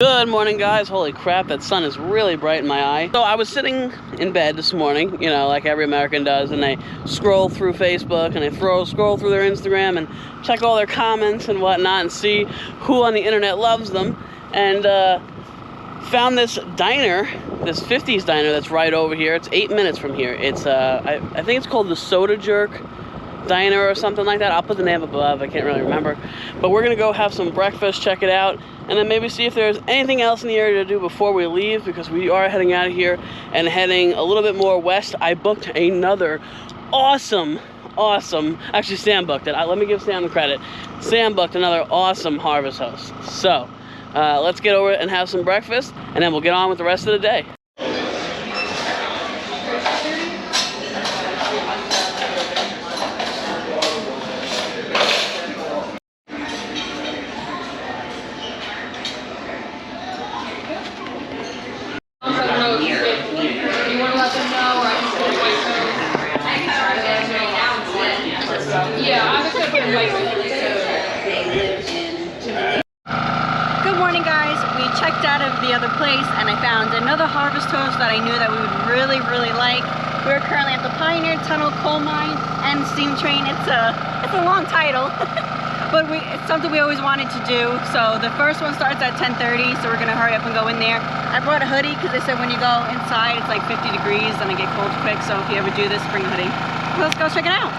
Good morning, guys. Holy crap, that sun is really bright in my eye. So I was sitting in bed this morning, you know, like every American does, and they scroll through Facebook and they scroll through their Instagram and check all their comments and whatnot and see who on the internet loves them. And found this diner, this 50s diner that's right over here. It's 8 minutes from here. It's I think it's called the Soda Jerk Diner or something like that. I'll put the name above, I can't really remember. But we're gonna go have some breakfast, check it out, and then maybe see if there's anything else in the area to do before we leave, because we are heading out of here and heading a little bit more west. I booked another awesome, actually Sam booked it. Let me give Sam the credit. Sam booked another awesome harvest host. So let's get over it and have some breakfast, and then we'll get on with the rest of the day. Good morning, guys. We checked out of the other place and I found another harvest host that I knew that we would really like. We're currently at the Pioneer Tunnel Coal Mine and Steam Train. It's a long title, but it's something we always wanted to do. So the first one starts at 10:30, so we're gonna hurry up and go in there. I brought a hoodie because they said when you go inside it's like 50 degrees and I get cold quick, so if you ever do this, bring a hoodie. Let's go check it out.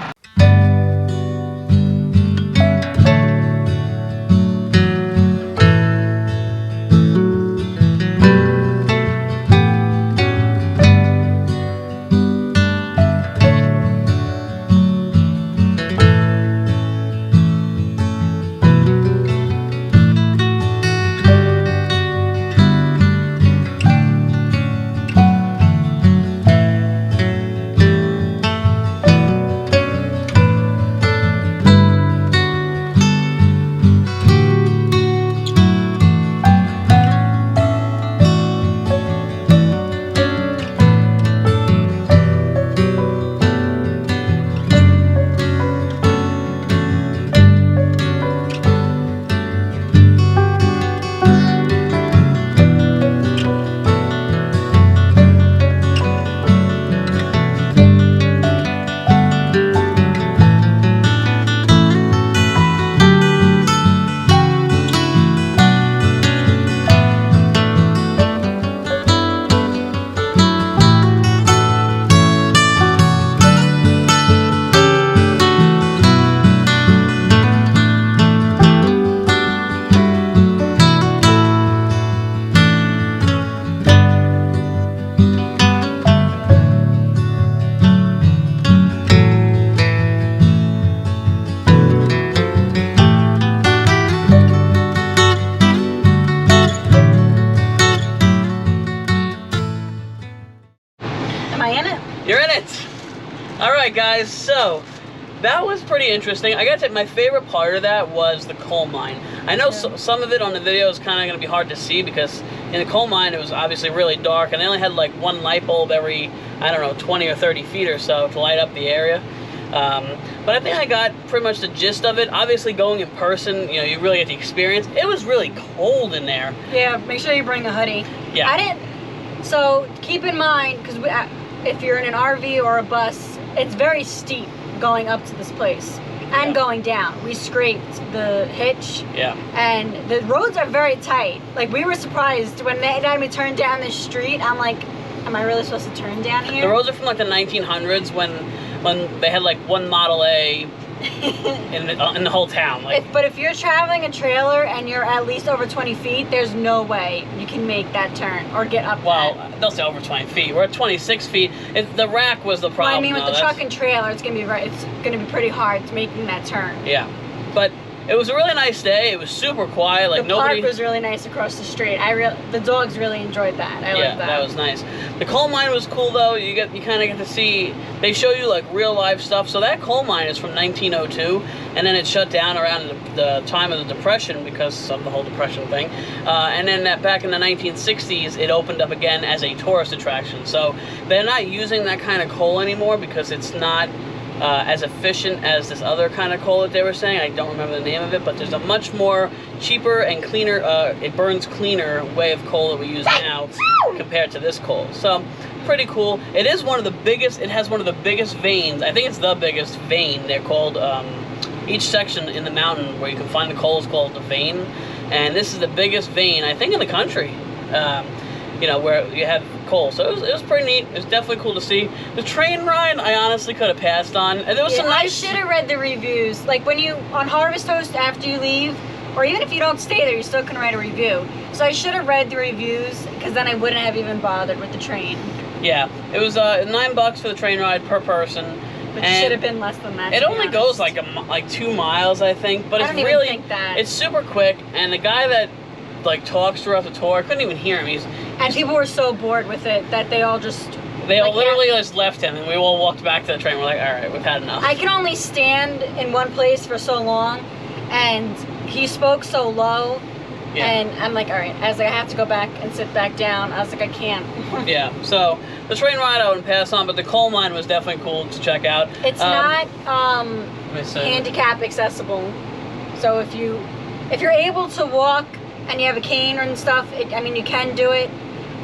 Alright guys, so that was pretty interesting. I gotta say, my favorite part of that was the coal mine. I know some of it on the video is kind of going to be hard to see because in the coal mine it was obviously really dark and they only had like one light bulb every, I don't know, 20 or 30 feet or so to light up the area. But I think I got pretty much the gist of it. Obviously going in person, you know, you really get the experience. It was really cold in there. Yeah, make sure you bring a hoodie. Yeah. So keep in mind, because if you're in an RV or a bus, it's very steep going up to this place and going down. We scraped the hitch. Yeah. And the roads are very tight. Like, we were surprised when they had me turn down this street. I'm like, am I really supposed to turn down here? The roads are from like the 1900s when they had like one Model A in the whole town. But if you're traveling a trailer and you're at least over 20 feet, there's no way you can make that turn or get up. Well, they'll say over 20 feet. We're at 26 feet. The rack was the problem. Well, I mean, with the truck and trailer, it's gonna be pretty hard making that turn. Yeah, but it was a really nice day. It was super quiet. Like, the park was really nice across the street. The dogs really enjoyed that. I liked that. That was nice. The coal mine was cool though. You kind of get to see. They show you like real life stuff. So that coal mine is from 1902, and then it shut down around the time of the Depression because of the whole Depression thing. And then back in the 1960s, it opened up again as a tourist attraction. So they're not using that kind of coal anymore because it's not as efficient as this other kind of coal that they were saying. I don't remember the name of it, but there's a much more cheaper and cleaner, it burns cleaner way of coal that we use now compared to this coal. So pretty cool. It is one of the biggest, it has one of the biggest veins. I think it's the biggest vein. They're called, each section in the mountain where you can find the coal is called the vein. And this is the biggest vein, I think, in the country. You know, where you have coal. So it was pretty neat. It was definitely cool to see. The train ride, I honestly could have passed on. And there was some nice... I should have read the reviews. Like when you, on Harvest Host, after you leave, or even if you don't stay there, you still can write a review. So I should have read the reviews, because then I wouldn't have even bothered with the train. Yeah, it was $9 for the train ride per person. Which should have been less than that. It only goes like 2 miles, I think. But it's really... I don't even think that. It's super quick, and the guy that like talks throughout the tour, I couldn't even hear him. And people were so bored with it that they all just... They all literally just left him, and we all walked back to the train. We're like, all right, we've had enough. I can only stand in one place for so long, and he spoke so low, and I'm like, all right. I was like, I have to go back and sit back down. I was like, I can't. Yeah, so the train ride I wouldn't pass on, but the coal mine was definitely cool to check out. It's not handicap accessible, so if you're able to walk and you have a cane and stuff, I mean, you can do it,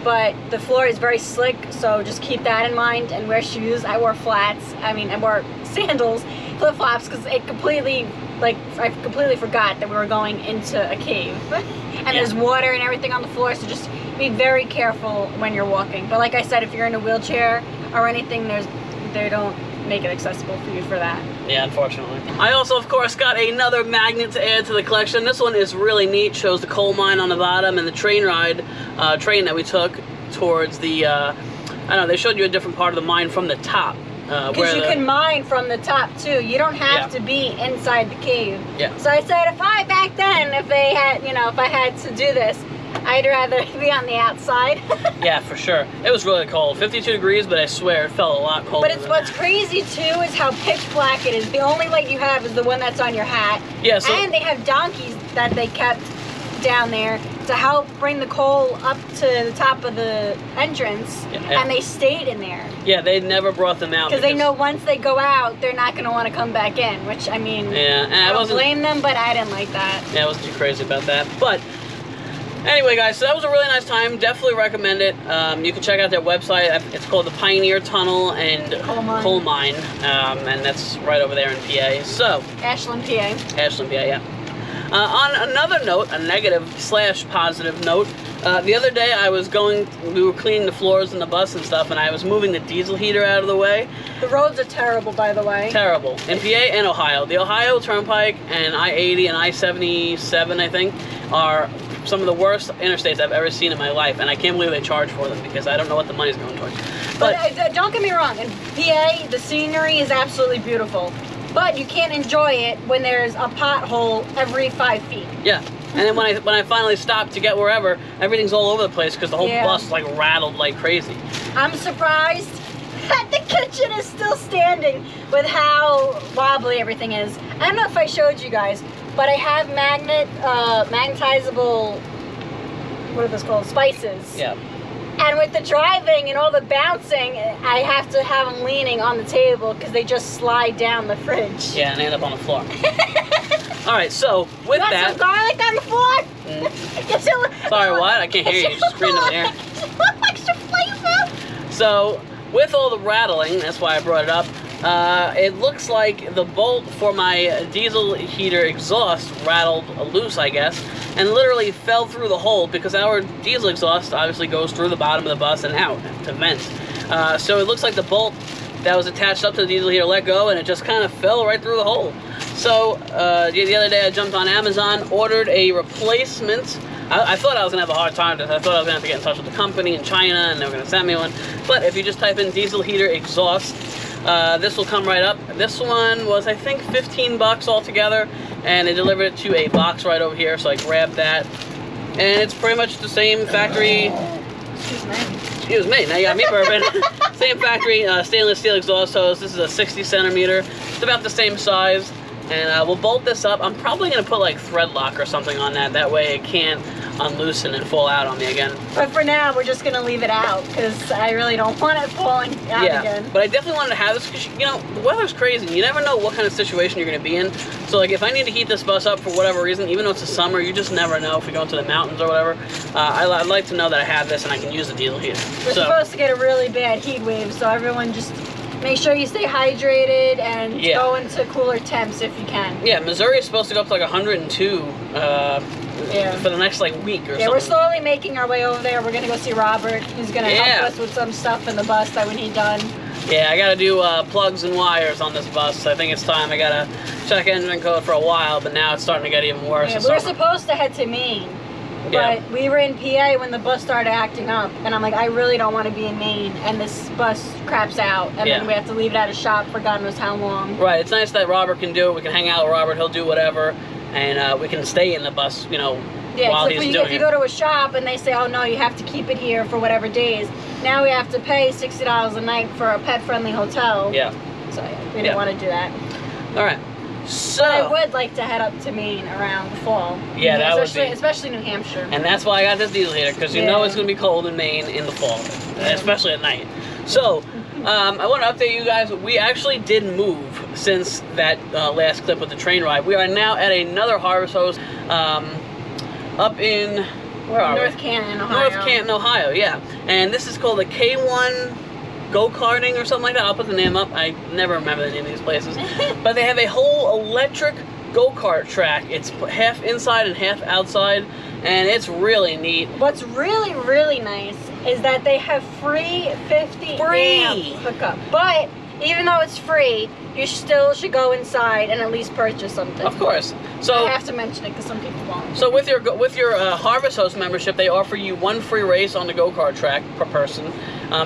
but the floor is very slick, so just keep that in mind and wear shoes. I wore flats, I wore sandals, flip-flops, because it completely, like, I completely forgot that we were going into a cave. And there's water and everything on the floor, so just be very careful when you're walking. But like I said, if you're in a wheelchair or anything, they don't make it accessible for you for that. Yeah, unfortunately. I also, of course, got another magnet to add to the collection. This one is really neat. Shows the coal mine on the bottom and the train ride, train that we took towards the, I don't know, they showed you a different part of the mine from the top. Because you can mine from the top too. You don't have to be inside the cave. Yeah. So I said, back then, if they had, if I had to do this, I'd rather be on the outside. Yeah, for sure. It was really cold. 52 degrees, but I swear it felt a lot colder. But what's crazy too is how pitch black it is. The only light you have is the one that's on your hat. Yeah. So, and they have donkeys that they kept down there to help bring the coal up to the top of the entrance, and they stayed in there. Yeah, they never brought them out because they know once they go out, they're not going to want to come back in. Which I mean, and I don't blame them, but I didn't like that. Yeah, I wasn't too crazy about that, but. Anyway, guys, so that was a really nice time. Definitely recommend it. You can check out their website. It's called the Pioneer Tunnel and Coal Mine, and that's right over there in PA. So Ashland, PA. Ashland, PA, yeah. On another note, a negative/positive note, the other day we were cleaning the floors in the bus and stuff, and I was moving the diesel heater out of the way. The roads are terrible, by the way. Terrible. In PA and Ohio. The Ohio Turnpike and I-80 and I-77, I think, are some of the worst interstates I've ever seen in my life, and I can't believe they charge for them because I don't know what the money's going towards. But don't get me wrong, in PA, the scenery is absolutely beautiful. But you can't enjoy it when there's a pothole every 5 feet. Yeah, and then when I finally stopped to get wherever, everything's all over the place because the whole bus like rattled like crazy. I'm surprised that the kitchen is still standing with how wobbly everything is. I don't know if I showed you guys, but I have magnetizable, what are those called? Spices. Yeah. And with the driving and all the bouncing, I have to have them leaning on the table because they just slide down the fridge. Yeah, and they end up on the floor. All right, so with you want some garlic on the floor? Sorry, what? I can't hear you. Just screaming in the air. Extra flavor. So with all the rattling, that's why I brought it up. It looks like the bolt for my diesel heater exhaust rattled loose, I guess, and literally fell through the hole because our diesel exhaust obviously goes through the bottom of the bus and out to vents. So it looks like the bolt that was attached up to the diesel heater let go and it just kind of fell right through the hole. So the other day I jumped on Amazon, ordered a replacement. I thought I was going to have a hard time with this. I thought I was going to have to get in touch with the company in China and they were going to send me one. But if you just type in diesel heater exhaust, this will come right up. This one was, I think, 15 bucks altogether, and they delivered it to a box right over here, so I grabbed that. And it's pretty much the same factory. Excuse me, now you got me burping. Same factory, stainless steel exhaust hose. This is a 60 centimeter. It's about the same size. And we'll bolt this up. I'm probably going to put like thread lock or something on that. That way it can't unloosen and fall out on me again. But for now, we're just gonna leave it out because I really don't want it falling out again. But I definitely wanted to have this because, you know, the weather's crazy. You never know what kind of situation you're gonna be in. So like if I need to heat this bus up for whatever reason, even though it's the summer, you just never know if we go into the mountains or whatever. I'd like to know that I have this and I can use the diesel heater. We're supposed to get a really bad heat wave, so everyone just make sure you stay hydrated and go into cooler temps if you can. Yeah, Missouri is supposed to go up to like 102 for the next like week or something. Yeah, we're slowly making our way over there. We're gonna go see Robert. He's gonna help us with some stuff in the bus that we need done. Yeah, I gotta do plugs and wires on this bus. I think it's time. I gotta check engine code for a while, but now it's starting to get even worse. Yeah, we were supposed to head to Maine. But we were in PA when the bus started acting up, and I'm like, I really don't want to be in Maine, and this bus craps out, and then we have to leave it at a shop for God knows how long. Right, it's nice that Robert can do it. We can hang out with Robert, he'll do whatever, and we can stay in the bus, you know, while he's doing it. If you go to a shop and they say, oh no, you have to keep it here for whatever days, now we have to pay $60 a night for a pet-friendly hotel. Yeah. So we didn't want to do that. All right. So, but I would like to head up to Maine around the fall. Yeah, that would be. Especially New Hampshire. And that's why I got this diesel heater, because you know it's going to be cold in Maine in the fall, especially at night. So, I want to update you guys. We actually did move since that last clip with the train ride. We are now at another harvest hose up in, where are we? North Canton, Ohio. North Canton, Ohio, yeah. And this is called the K1 go-karting or something like that. I'll put the name up. I never remember the name of these places. But they have a whole electric go-kart track. It's half inside and half outside, and it's really neat. What's really, really nice is that they have free 50 amp hookup. But even though it's free, you still should go inside and at least purchase something. Of course. So I have to mention it because some people won't. So with your Harvest Host membership, they offer you one free race on the go-kart track per person.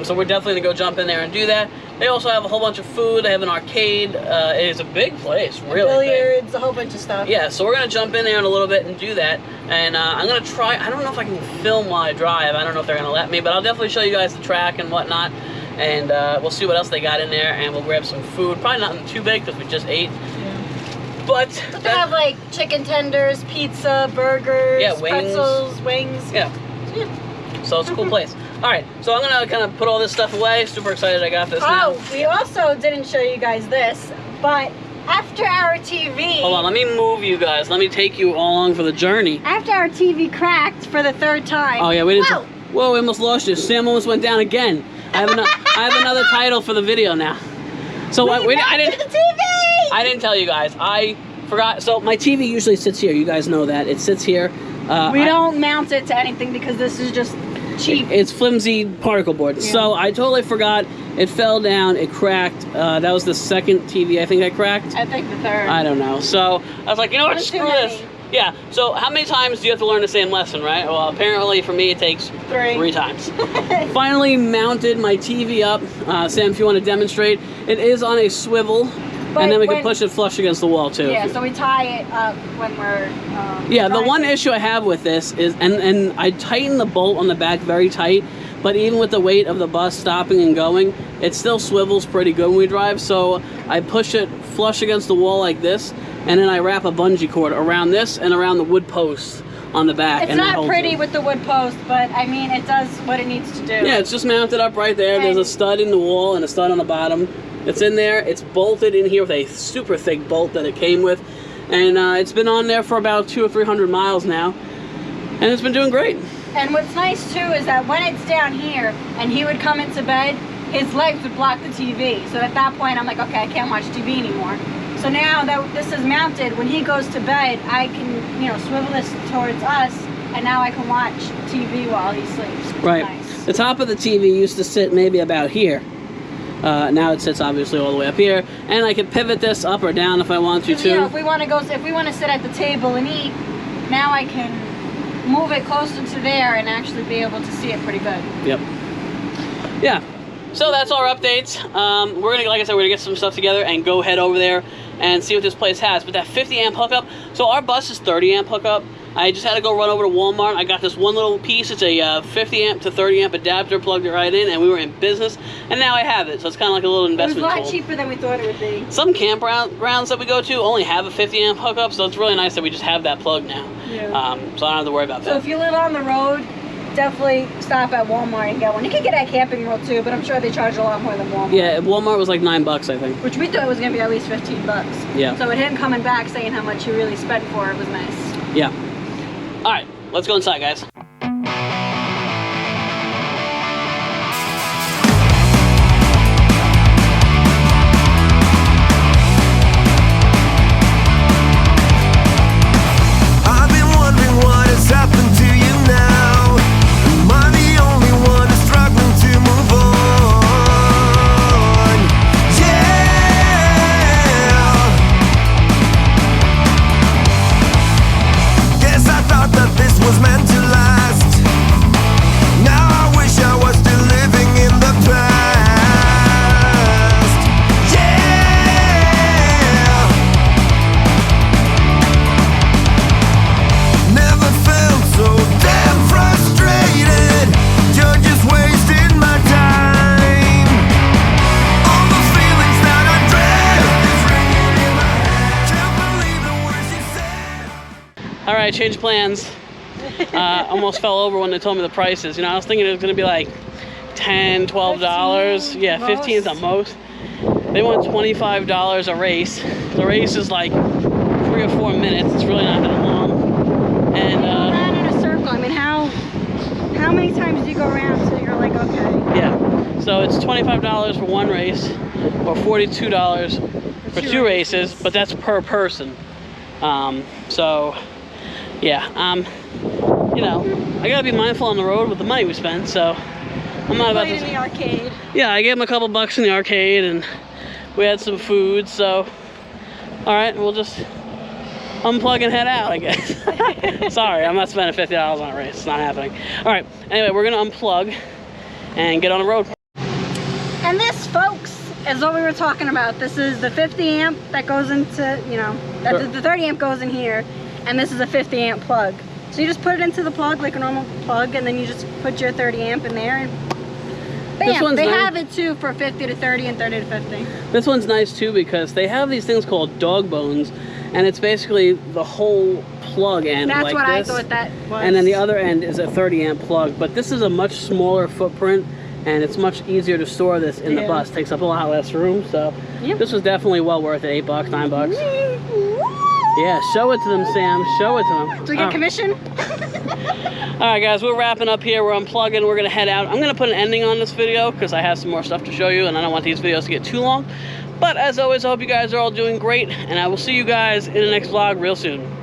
So we're definitely going to go jump in there and do that. They also have a whole bunch of food. They have an arcade. It is a big place, really big. Billiards, a whole bunch of stuff. Yeah, so we're going to jump in there in a little bit and do that. And I'm going to try, I don't know if I can film while I drive. I don't know if they're going to let me, but I'll definitely show you guys the track and whatnot. And we'll see what else they got in there, and we'll grab some food. Probably nothing too big because we just ate. Yeah. But they have like chicken tenders, pizza, burgers, pretzels, wings. Yeah. So it's a cool place. All right, so I'm gonna kind of put all this stuff away. Super excited I got this now. Oh, we also didn't show you guys this, but after our TV... Hold on, let me move you guys. Let me take you along for the journey. After our TV cracked for the 3rd time. Oh yeah, we didn't... Whoa, we almost lost you. Sam almost went down again. I have another title for the video now. So I didn't tell you guys. I forgot. So my TV usually sits here. You guys know that. It sits here. We don't mount it to anything because this is just cheap. It's flimsy particle board. Yeah. So I totally forgot. It fell down. It cracked. That was the 2nd TV I think I cracked. I think the 3rd. I don't know. So I was like, you know what? Screw this. Yeah, so how many times do you have to learn the same lesson, right? Well, apparently for me it takes 3 times. Finally mounted my TV up. Sam, if you want to demonstrate, it is on a swivel, and then we can push it flush against the wall too. Yeah, so we tie it up when we're... yeah, the one issue I have with this is, and I tighten the bolt on the back very tight, but even with the weight of the bus stopping and going, it still swivels pretty good when we drive, so I push it flush against the wall like this, and then I wrap a bungee cord around this and around the wood post on the back. It's not pretty with the wood post, but I mean, it does what it needs to do. Yeah, it's just mounted up right there. There's a stud in the wall and a stud on the bottom. It's in there. It's bolted in here with a super thick bolt that it came with. And it's been on there for about 200 or 300 miles now. And it's been doing great. And what's nice too is that when it's down here and he would come into bed, his legs would block the TV. So at that point, I'm like, okay, I can't watch TV anymore. So now that this is mounted, when he goes to bed, I can, you know, swivel this towards us, and now I can watch TV while he sleeps. Right. Nice. The top of the TV used to sit maybe about here. Now it sits obviously all the way up here, and I can pivot this up or down if I want to too. Yeah, if we want to sit at the table and eat, now I can move it closer to there and actually be able to see it pretty good. Yep. Yeah. So that's our updates. We're gonna, like I said, we're gonna get some stuff together and go head over there and see what this place has. But that 50 amp hookup, so our bus is 30 amp hookup. I just had to go run over to Walmart. I got this one little piece. It's a 50 amp to 30 amp adapter, plugged it right in, and we were in business. And now I have it, so it's kind of like a little investment tool. It was a lot cheaper than we thought it would be. Some campgrounds that we go to only have a 50 amp hookup, so it's really nice that we just have that plug now. Yeah. So I don't have to worry about that. So if you live on the road, definitely stop at Walmart and get one. You can get it at Camping World too, but I'm sure they charge a lot more than Walmart. Yeah, Walmart was like $9, I think. Which we thought was going to be at least 15 bucks. Yeah. So with him coming back saying how much he really spent for it was nice. Yeah. All right, let's go inside, guys. All right, change plans. Almost fell over when they told me the prices. You know, I was thinking it was gonna be like $10, $12. Yeah, 15 is the most. They want $25 a race. The race is like 3 or 4 minutes. It's really not that long. And around in a circle. I mean, how many times do you go around so you're like, okay? Yeah. So it's $25 for one race, or $42 for two races, but that's per person. So yeah, you know, I gotta be mindful on the road with the money we spend, so I'm not about to... in the arcade. Yeah, I gave him a couple bucks in the arcade, and we had some food, so... Alright, we'll just unplug and head out, I guess. Sorry, I'm not spending $50 on a race. It's not happening. Alright, anyway, we're gonna unplug and get on the road. And this, folks, is what we were talking about. This is the 50 amp that goes into, you know, the 30 amp goes in here, and this is a 50 amp plug. So you just put it into the plug like a normal plug, and then you just put your 30 amp in there, and bam! They have it too for 50 to 30 and 30 to 50. This one's nice too because they have these things called dog bones, and it's basically the whole plug end. That's like what this. I thought that was. And then the other end is a 30 amp plug, but this is a much smaller footprint, and it's much easier to store this in the bus. Takes up a lot less room, so this was definitely well worth it. $8, $9. Yeah, show it to them, Sam. Show it to them. Do we get commission? Alright guys, we're wrapping up here. We're unplugging. We're going to head out. I'm going to put an ending on this video because I have some more stuff to show you, and I don't want these videos to get too long. But as always, I hope you guys are all doing great, and I will see you guys in the next vlog real soon.